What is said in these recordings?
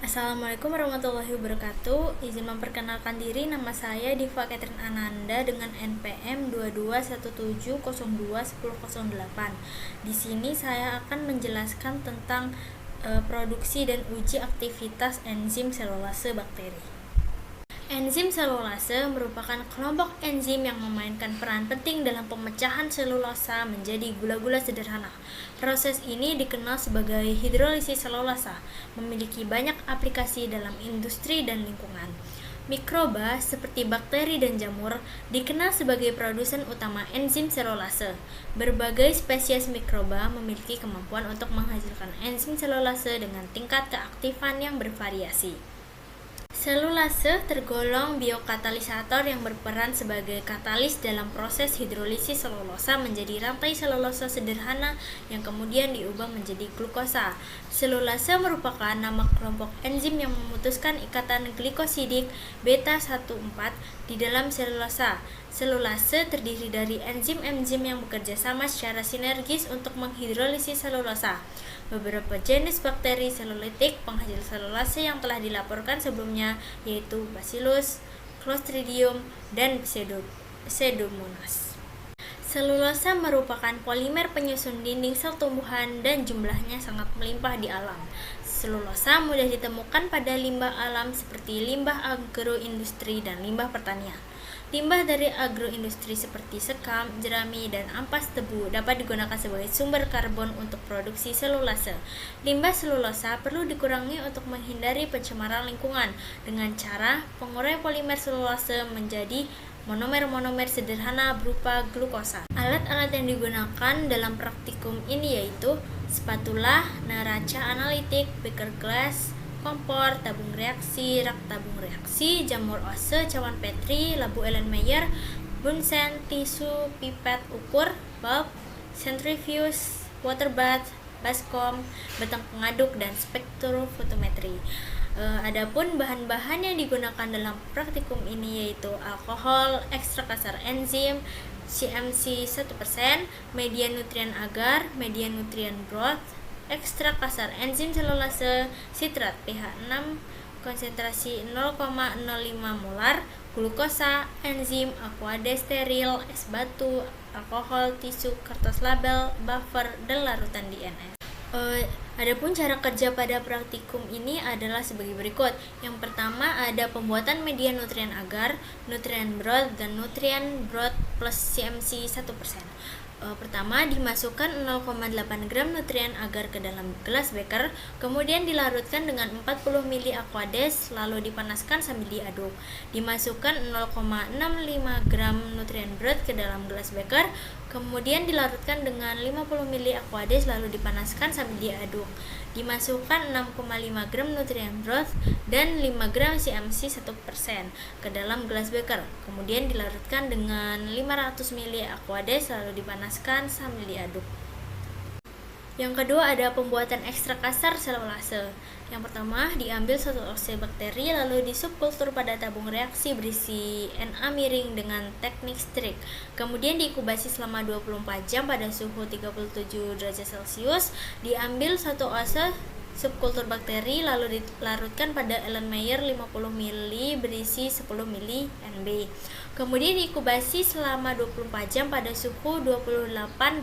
Assalamualaikum warahmatullahi wabarakatuh. Izin memperkenalkan diri, nama saya Diva Catherine Ananda dengan NPM 2217021008. Di sini saya akan menjelaskan tentang produksi dan uji aktivitas enzim selulase bakteri. Enzim selulase merupakan kelompok enzim yang memainkan peran penting dalam pemecahan selulasa menjadi gula-gula sederhana. Proses ini dikenal sebagai hidrolisis selulasa, memiliki banyak aplikasi dalam industri dan lingkungan. Mikroba seperti bakteri dan jamur dikenal sebagai produsen utama enzim selulase. Berbagai spesies mikroba memiliki kemampuan untuk menghasilkan enzim selulase dengan tingkat keaktifan yang bervariasi. Selulase tergolong biokatalisator yang berperan sebagai katalis dalam proses hidrolisis selulosa menjadi rantai selulosa sederhana yang kemudian diubah menjadi glukosa. Selulase merupakan nama kelompok enzim yang memutuskan ikatan glikosidik beta-1,4 di dalam selulosa. Selulase terdiri dari enzim-enzim yang bekerja sama secara sinergis untuk menghidrolisis selulosa. Beberapa jenis bakteri selulitik penghasil selulase yang telah dilaporkan sebelumnya yaitu Bacillus, Clostridium, dan Pseudomonas. Selulosa merupakan polimer penyusun dinding sel tumbuhan dan jumlahnya sangat melimpah di alam. Selulosa mudah ditemukan pada limbah alam seperti limbah agroindustri dan limbah pertanian. Limbah dari agroindustri seperti sekam, jerami, dan ampas tebu dapat digunakan sebagai sumber karbon untuk produksi selulase. Limbah selulosa perlu dikurangi untuk menghindari pencemaran lingkungan dengan cara pengurai polimer selulase menjadi monomer-monomer sederhana berupa glukosa. Alat-alat yang digunakan dalam praktikum ini yaitu spatula, neraca analitik, beaker glass, kompor, tabung reaksi, rak tabung reaksi, jamur ose, cawan petri, labu Erlenmeyer, Bunsen, tisu, pipet ukur, bulb, centrifuge, water bath, baskom, batang pengaduk, dan spektrofotometri. Adapun bahan-bahan yang digunakan dalam praktikum ini yaitu alkohol, ekstrak kasar enzim, CMC 1%, media nutrien agar, media nutrien broth, ekstrak kasar enzim selulase, sitrat pH 6, konsentrasi 0,05 molar, glukosa, enzim, aquade steril, es batu, alkohol, tisu, kertas label, buffer, dan larutan DNS. Adapun cara kerja pada praktikum ini adalah sebagai berikut. Yang pertama ada pembuatan media nutrien agar, nutrien broth, dan nutrien broth plus CMC 1%. Pertama, dimasukkan 0,8 gram nutrien agar ke dalam gelas beker, kemudian dilarutkan dengan 40 ml aquades, lalu dipanaskan sambil diaduk. Dimasukkan 0,65 gram nutrien broth ke dalam gelas beker, kemudian dilarutkan dengan 50 ml aquades, lalu dipanaskan sambil diaduk. Dimasukkan 6,5 gram nutrien broth dan 5 gram CMC 1% ke dalam gelas beker, kemudian dilarutkan dengan 500 ml aquades, lalu dipanaskan sambil diaduk. Yang kedua ada pembuatan ekstrak kasar selulase. Yang pertama, diambil satu ose bakteri lalu disubkultur pada tabung reaksi berisi Na miring dengan teknik strik. Kemudian diinkubasi selama 24 jam pada suhu 37 derajat Celcius. Diambil satu ose subkultur bakteri lalu dilarutkan pada Erlenmeyer 50 ml berisi 10 ml NB. Kemudian diinkubasi selama 24 jam pada suhu 28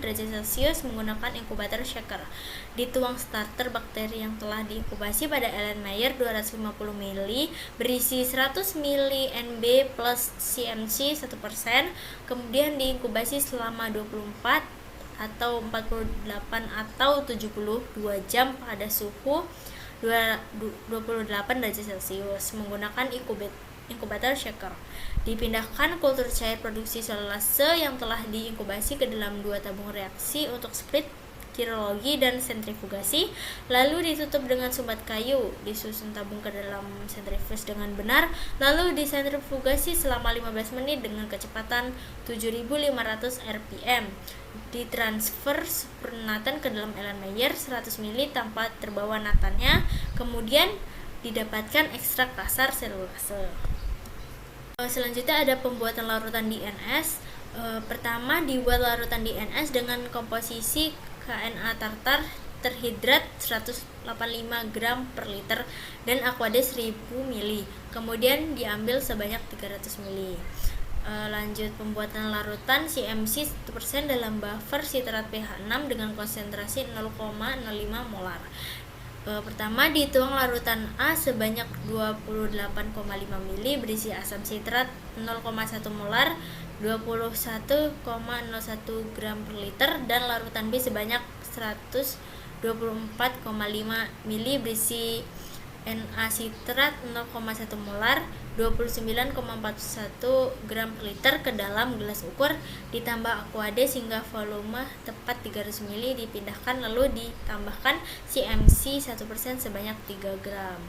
derajat Celcius menggunakan inkubator shaker. Dituang starter bakteri yang telah diinkubasi pada Erlenmeyer 250 ml berisi 100 ml NB plus CMC 1%. Kemudian diinkubasi selama 24 atau 48 atau 72 jam pada suhu 28 derajat Celcius menggunakan inkubator shaker. Dipindahkan kultur cair produksi selulase yang telah diinkubasi ke dalam dua tabung reaksi untuk split kirologi dan sentrifugasi, lalu ditutup dengan sumbat kayu, disusun tabung ke dalam sentrifuge dengan benar, lalu disentrifugasi selama 15 menit dengan kecepatan 7500 rpm. Ditransfer super natan ke dalam Erlenmeyer 100 ml tanpa terbawa natannya, kemudian didapatkan ekstrak kasar selulase. Selanjutnya ada pembuatan larutan DNS. Pertama, dibuat larutan DNS dengan komposisi KNA tartar terhidrat 150 gram per liter dan Aquade 1000 ml. Kemudian diambil sebanyak 300 ml. Lanjut pembuatan larutan CMC 1% dalam buffer sitrat pH 6 dengan konsentrasi 0,05 molar. Pertama, dituang larutan A sebanyak 28,5 ml berisi asam sitrat 0,1 molar 21,01 gram per liter, dan larutan B sebanyak 124,5 ml berisi Na sitrat 0,1 molar 29,41 gram per liter ke dalam gelas ukur, ditambah Aquade sehingga volume tepat 300 ml, dipindahkan lalu ditambahkan CMC 1% sebanyak 3 gram.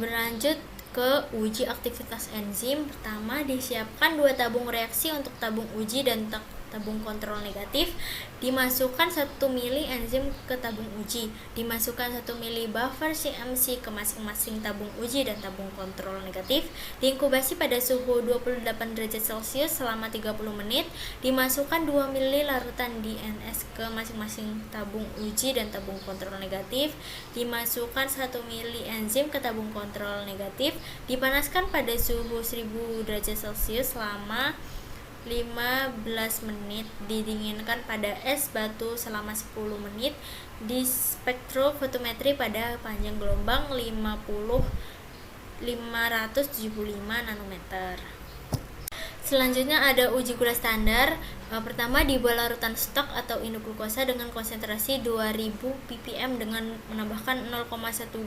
Berlanjut ke uji aktivitas enzim. Pertama, disiapkan 2 tabung reaksi untuk tabung uji dan tabung kontrol negatif. Dimasukkan 1 ml enzim ke tabung uji. Dimasukkan 1 ml buffer CMC ke masing-masing tabung uji dan tabung kontrol negatif. Diinkubasi pada suhu 28 derajat Celcius selama 30 menit. Dimasukkan 2 ml larutan DNS ke masing-masing tabung uji dan tabung kontrol negatif. Dimasukkan 1 ml enzim ke tabung kontrol negatif. Dipanaskan pada suhu 1000 derajat Celcius selama 15 menit, didinginkan pada es batu selama 10 menit, di spektrofotometri pada panjang gelombang 575 nanometer. Selanjutnya ada uji gula standar. Pertama, dibuat larutan stok atau indoglukosa dengan konsentrasi 2000 ppm dengan menambahkan 0,1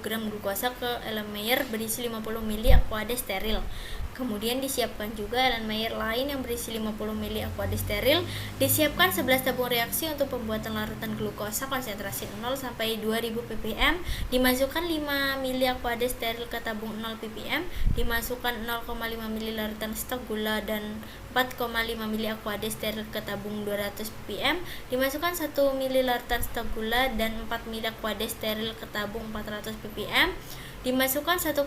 gram glukosa ke Erlenmeyer berisi 50 ml Aquade steril. Kemudian disiapkan juga Erlenmeyer lain yang berisi 50 ml Aquade steril. Disiapkan 11 tabung reaksi untuk pembuatan larutan glukosa konsentrasi 0 sampai 2000 ppm. Dimasukkan 5 ml Aquade steril ke tabung 0 ppm. Dimasukkan 0,5 ml larutan stok gula dan 4,5 ml Aquade steril ke tabung 200 ppm. Dimasukkan 1 ml larutan stok gula dan 4 ml Aquade steril ke tabung 400 ppm. Dimasukkan 1,5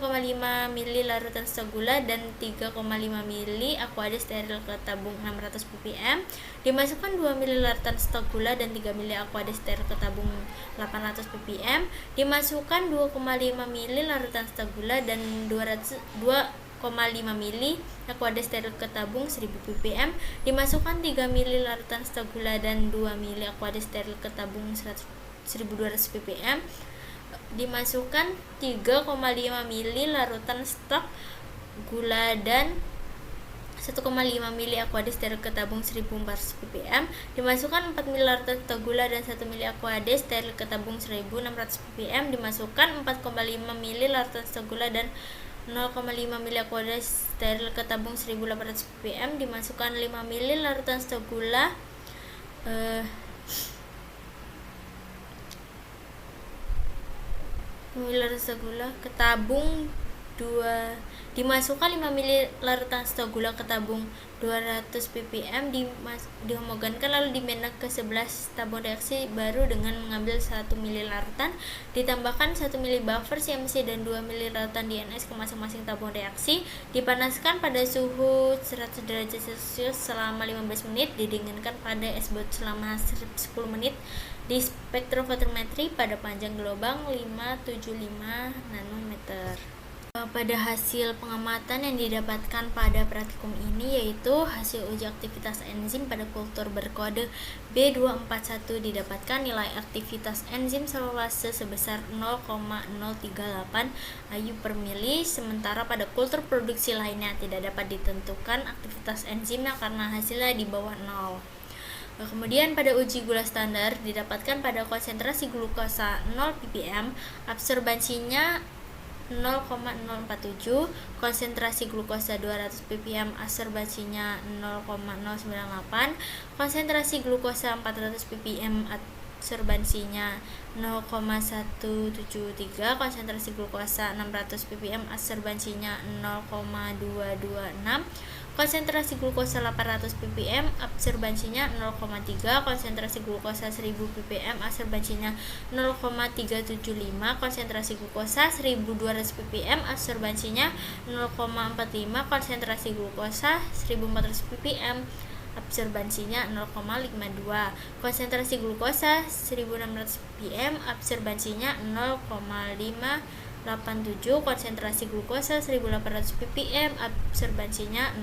ml larutan stok gula dan 3,5 ml Aquade steril ke tabung 600 ppm. Dimasukkan 2 ml larutan stok gula dan 3 ml Aquade steril ke tabung 800 ppm. Dimasukkan 2,5 ml larutan stok gula dan 2,5 ml Aquade steril ke tabung 1000 ppm. Dimasukkan 3 ml larutan stok gula dan 2 ml Aquade steril ke tabung 1200 ppm. Dimasukkan 3,5 ml larutan stok gula dan 1,5 ml Aquade steril ke tabung 1400 ppm. Dimasukkan 4 ml larutan stok gula dan 1 ml Aquade steril ke tabung 1600 ppm. Dimasukkan 4,5 ml larutan stok gula dan 0,5 ml Aquade steril ke tabung 1800 ppm. Dimasukkan 5 ml larutan stok gula ke tabung 2. Dimasukkan 5 ml larutan stok gula ke tabung 200 ppm, dihomogenkan lalu dipindah ke 11 tabung reaksi baru dengan mengambil 1 ml larutan, ditambahkan 1 ml buffer CMC dan 2 ml larutan DNS ke masing-masing tabung reaksi, dipanaskan pada suhu 100 derajat Celcius selama 15 menit, didinginkan pada es batu selama 10 menit, di spektrofotometri pada panjang gelombang 575 nanometer. Pada hasil pengamatan yang didapatkan pada praktikum ini, yaitu hasil uji aktivitas enzim pada kultur berkode B241, didapatkan nilai aktivitas enzim selulase sebesar 0,038 IU per mili, sementara pada kultur produksi lainnya tidak dapat ditentukan aktivitas enzimnya karena hasilnya di bawah 0. Kemudian pada uji gula standar didapatkan pada konsentrasi glukosa 0 ppm, absorbansinya 0,047, konsentrasi glukosa 200 ppm, absorbansinya 0,098, konsentrasi glukosa 400 ppm, absorbansinya 0,173, konsentrasi glukosa 600 ppm, absorbansinya 0,226, konsentrasi glukosa 800 ppm, absorbansinya 0,3, konsentrasi glukosa 1000 ppm, absorbansinya 0,375, konsentrasi glukosa 1200 ppm, absorbansinya 0,45, konsentrasi glukosa 1400 ppm, absorbansinya 0,52. Konsentrasi glukosa 1600 ppm, absorbansinya 0,587. Konsentrasi glukosa 1800 ppm, absorbansinya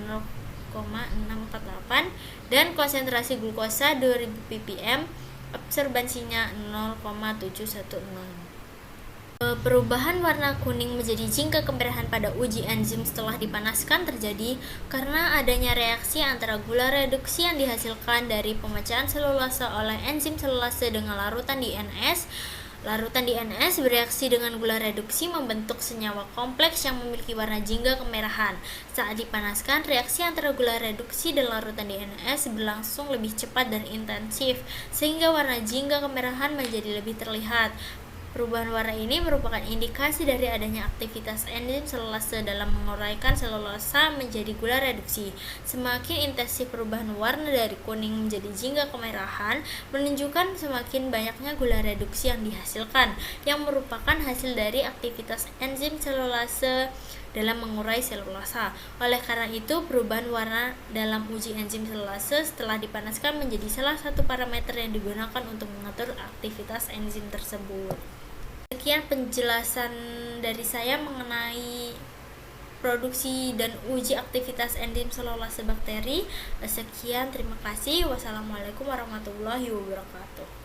0,648. Dan konsentrasi glukosa 2000 ppm, absorbansinya 0,710. Perubahan warna kuning menjadi jingga kemerahan pada uji enzim setelah dipanaskan terjadi karena adanya reaksi antara gula reduksi yang dihasilkan dari pemecahan selulase oleh enzim selulase dengan larutan di NS. Larutan di NS bereaksi dengan gula reduksi membentuk senyawa kompleks yang memiliki warna jingga kemerahan. Saat dipanaskan, reaksi antara gula reduksi dan larutan di NS berlangsung lebih cepat dan intensif, sehingga warna jingga kemerahan menjadi lebih terlihat. Perubahan warna ini merupakan indikasi dari adanya aktivitas enzim selulase dalam menguraikan selulosa menjadi gula reduksi. Semakin intensif perubahan warna dari kuning menjadi jingga kemerahan, menunjukkan semakin banyaknya gula reduksi yang dihasilkan, yang merupakan hasil dari aktivitas enzim selulase dalam mengurai selulosa. Oleh karena itu, perubahan warna dalam uji enzim selulase setelah dipanaskan menjadi salah satu parameter yang digunakan untuk mengatur aktivitas enzim tersebut. Sekian penjelasan dari saya mengenai produksi dan uji aktivitas enzim selulase bakteri. Sekian, terima kasih. Wassalamualaikum warahmatullahi wabarakatuh.